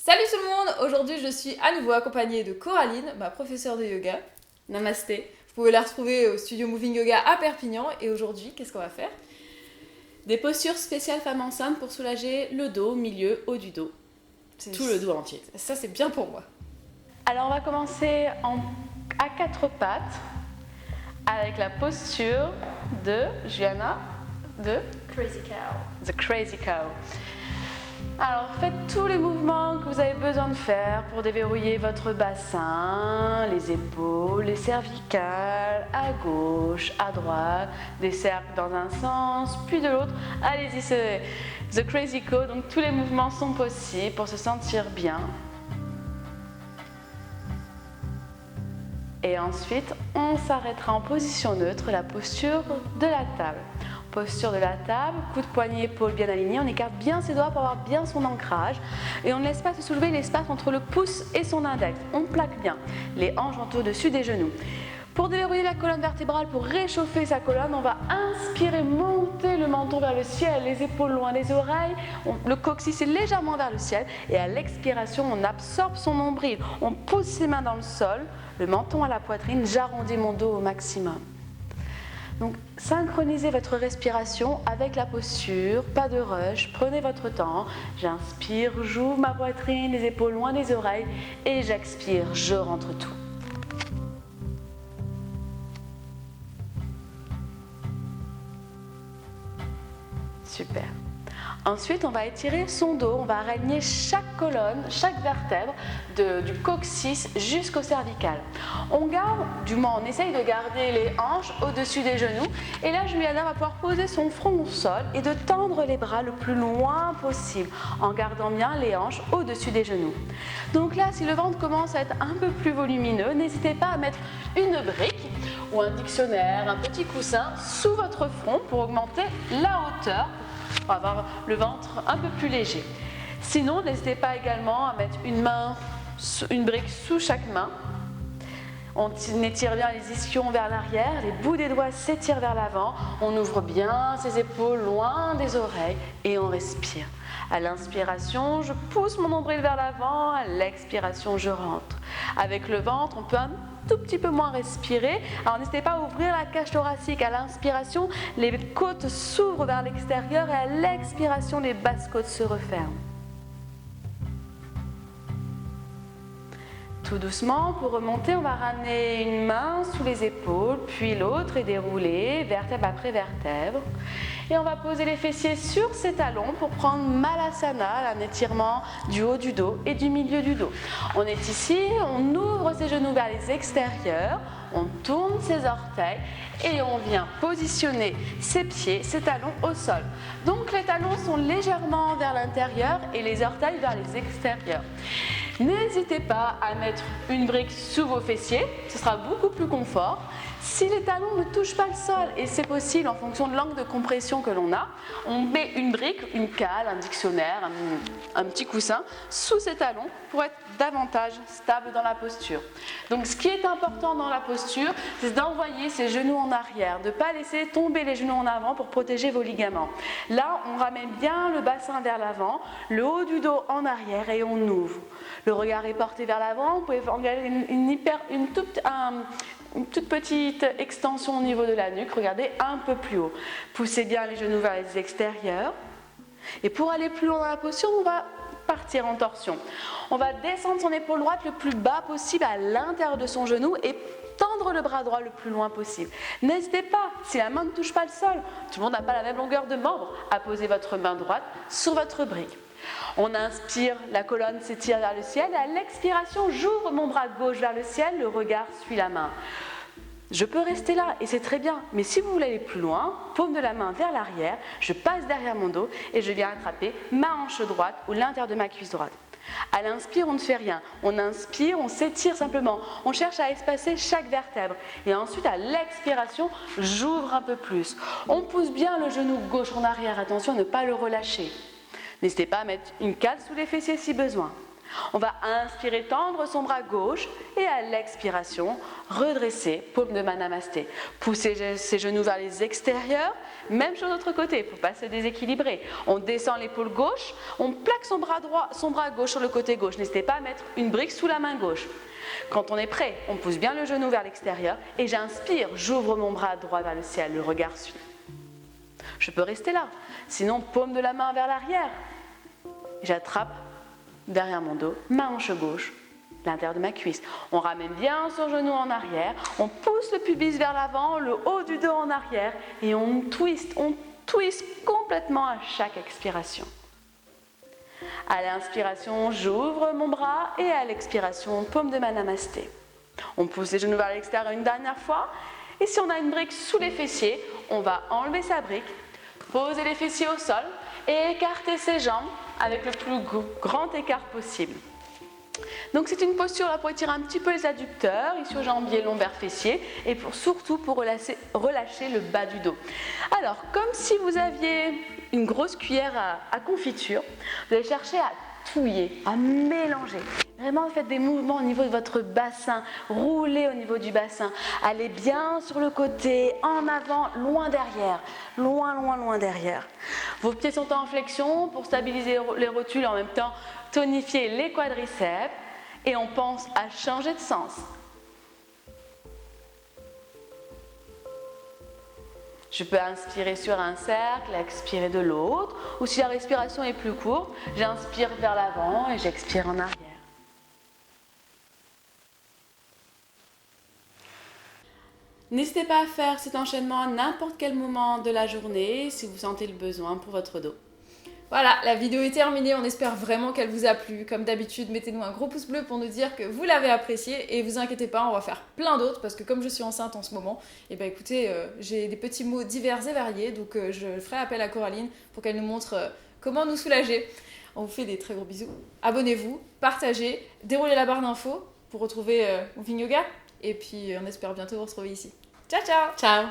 Salut tout le monde! Aujourd'hui je suis à nouveau accompagnée de Coraline, ma professeure de yoga. Namasté. Vous pouvez la retrouver au studio Moving Yoga à Perpignan. Et aujourd'hui, qu'est-ce qu'on va faire? Des postures spéciales femmes enceintes pour soulager le dos, milieu, haut du dos. Tout le dos entier. Ça c'est bien pour moi. Alors on va commencer à quatre pattes avec la posture de Juliana de Crazy Cow. The Crazy Cow. Alors faites tous les mouvements que vous avez besoin de faire pour déverrouiller votre bassin, les épaules, les cervicales, à gauche, à droite, des cercles dans un sens, puis de l'autre. Allez-y, c'est The Crazy Cow, donc tous les mouvements sont possibles pour se sentir bien. Et ensuite, on s'arrêtera en position neutre, la posture de la table. Posture de la table, coude poignet, épaules bien alignés, on écarte bien ses doigts pour avoir bien son ancrage et on ne laisse pas se soulever l'espace entre le pouce et son index. On plaque bien, les hanches vont au-dessus des genoux. Pour déverrouiller la colonne vertébrale, pour réchauffer sa colonne, on va inspirer, monter le menton vers le ciel, les épaules loin des oreilles, le coccyx est légèrement vers le ciel et à l'expiration, on absorbe son nombril, on pose ses mains dans le sol, le menton à la poitrine, j'arrondis mon dos au maximum. Donc, synchronisez votre respiration avec la posture, pas de rush, prenez votre temps. J'inspire, j'ouvre ma poitrine, les épaules loin des oreilles et j'expire, je rentre tout. Super. Ensuite, on va étirer son dos, on va aligner chaque colonne, chaque vertèbre du coccyx jusqu'au cervical. On essaye de garder les hanches au-dessus des genoux. Et là, Juliana va pouvoir poser son front au sol et de tendre les bras le plus loin possible en gardant bien les hanches au-dessus des genoux. Donc là, si le ventre commence à être un peu plus volumineux, n'hésitez pas à mettre une brique ou un dictionnaire, un petit coussin sous votre front pour augmenter la hauteur. On va avoir le ventre un peu plus léger. Sinon, n'hésitez pas également à mettre une brique sous chaque main. On étire bien les ischions vers l'arrière, les bouts des doigts s'étirent vers l'avant. On ouvre bien ses épaules loin des oreilles et on respire. À l'inspiration, je pousse mon nombril vers l'avant. À l'expiration, je rentre. Avec le ventre, on peut un tout petit peu moins respirer. Alors n'hésitez pas à ouvrir la cage thoracique. À l'inspiration, les côtes s'ouvrent vers l'extérieur et à l'expiration, les basses côtes se referment. Tout doucement, pour remonter, on va ramener une main sous les épaules, puis l'autre et dérouler vertèbre après vertèbre. Et on va poser les fessiers sur ses talons pour prendre Malasana, un étirement du haut du dos et du milieu du dos. On est ici, on ouvre ses genoux vers les extérieurs, on tourne ses orteils et on vient positionner ses pieds, ses talons au sol. Donc les talons sont légèrement vers l'intérieur et les orteils vers les extérieurs. N'hésitez pas à mettre une brique sous vos fessiers, ce sera beaucoup plus confort. Si les talons ne touchent pas le sol, et c'est possible en fonction de l'angle de compression que l'on a, on met une brique, une cale, un dictionnaire, un petit coussin sous ces talons pour être davantage stable dans la posture. Donc ce qui est important dans la posture, c'est d'envoyer ses genoux en arrière, de ne pas laisser tomber les genoux en avant pour protéger vos ligaments. Là, on ramène bien le bassin vers l'avant, le haut du dos en arrière et on ouvre. Le regard est porté vers l'avant, vous pouvez engager une toute petite extension au niveau de la nuque, regardez un peu plus haut. Poussez bien les genoux vers les extérieurs. Et pour aller plus loin dans la posture, on va partir en torsion. On va descendre son épaule droite le plus bas possible à l'intérieur de son genou et tendre le bras droit le plus loin possible. N'hésitez pas, si la main ne touche pas le sol, tout le monde n'a pas la même longueur de membre, à poser votre main droite sur votre brique. On inspire, la colonne s'étire vers le ciel et à l'expiration, j'ouvre mon bras gauche vers le ciel, le regard suit la main. Je peux rester là et c'est très bien, mais si vous voulez aller plus loin, paume de la main vers l'arrière, je passe derrière mon dos et je viens attraper ma hanche droite ou l'intérieur de ma cuisse droite. À l'inspire, on ne fait rien. On inspire, on s'étire simplement. On cherche à espacer chaque vertèbre. Et ensuite, à l'expiration, j'ouvre un peu plus. On pousse bien le genou gauche en arrière. Attention à ne pas le relâcher. N'hésitez pas à mettre une cale sous les fessiers si besoin. On va inspirer, tendre son bras gauche et à l'expiration, redresser, paume de main namasté. Pousser ses genoux vers les extérieurs, même sur l'autre côté, il ne faut pas se déséquilibrer. On descend l'épaule gauche, on plaque son bras gauche sur le côté gauche. N'hésitez pas à mettre une brique sous la main gauche. Quand on est prêt, on pousse bien le genou vers l'extérieur et j'inspire, j'ouvre mon bras droit vers le ciel, le regard suit. Je peux rester là, sinon paume de la main vers l'arrière. J'attrape derrière mon dos, ma hanche gauche, l'intérieur de ma cuisse. On ramène bien son genou en arrière, on pousse le pubis vers l'avant, le haut du dos en arrière et on twist complètement à chaque expiration. À l'inspiration, j'ouvre mon bras et à l'expiration, paume de main namasté. On pousse les genoux vers l'extérieur une dernière fois et si on a une brique sous les fessiers, on va enlever sa brique, poser les fessiers au sol et écarter ses jambes avec le plus grand écart possible. Donc c'est une posture là pour étirer un petit peu les adducteurs, ischio-jambier, lombaire, fessier et surtout pour relâcher le bas du dos. Alors comme si vous aviez une grosse cuillère à confiture, vous allez chercher à touiller, à mélanger. Vraiment faites des mouvements au niveau de votre bassin, roulez au niveau du bassin, allez bien sur le côté, en avant, loin derrière, loin derrière. Vos pieds sont en flexion pour stabiliser les rotules et en même temps tonifier les quadriceps et on pense à changer de sens. Je peux inspirer sur un cercle, expirer de l'autre, ou si la respiration est plus courte, j'inspire vers l'avant et j'expire en arrière. N'hésitez pas à faire cet enchaînement à n'importe quel moment de la journée si vous sentez le besoin pour votre dos. Voilà, la vidéo est terminée, on espère vraiment qu'elle vous a plu. Comme d'habitude, mettez-nous un gros pouce bleu pour nous dire que vous l'avez apprécié et vous inquiétez pas, on va faire plein d'autres parce que comme je suis enceinte en ce moment, et ben écoutez, j'ai des petits mots divers et variés, donc je ferai appel à Coraline pour qu'elle nous montre comment nous soulager. On vous fait des très gros bisous. Abonnez-vous, partagez, déroulez la barre d'infos pour retrouver Moving Yoga et puis on espère bientôt vous retrouver ici. Ciao ciao. Ciao.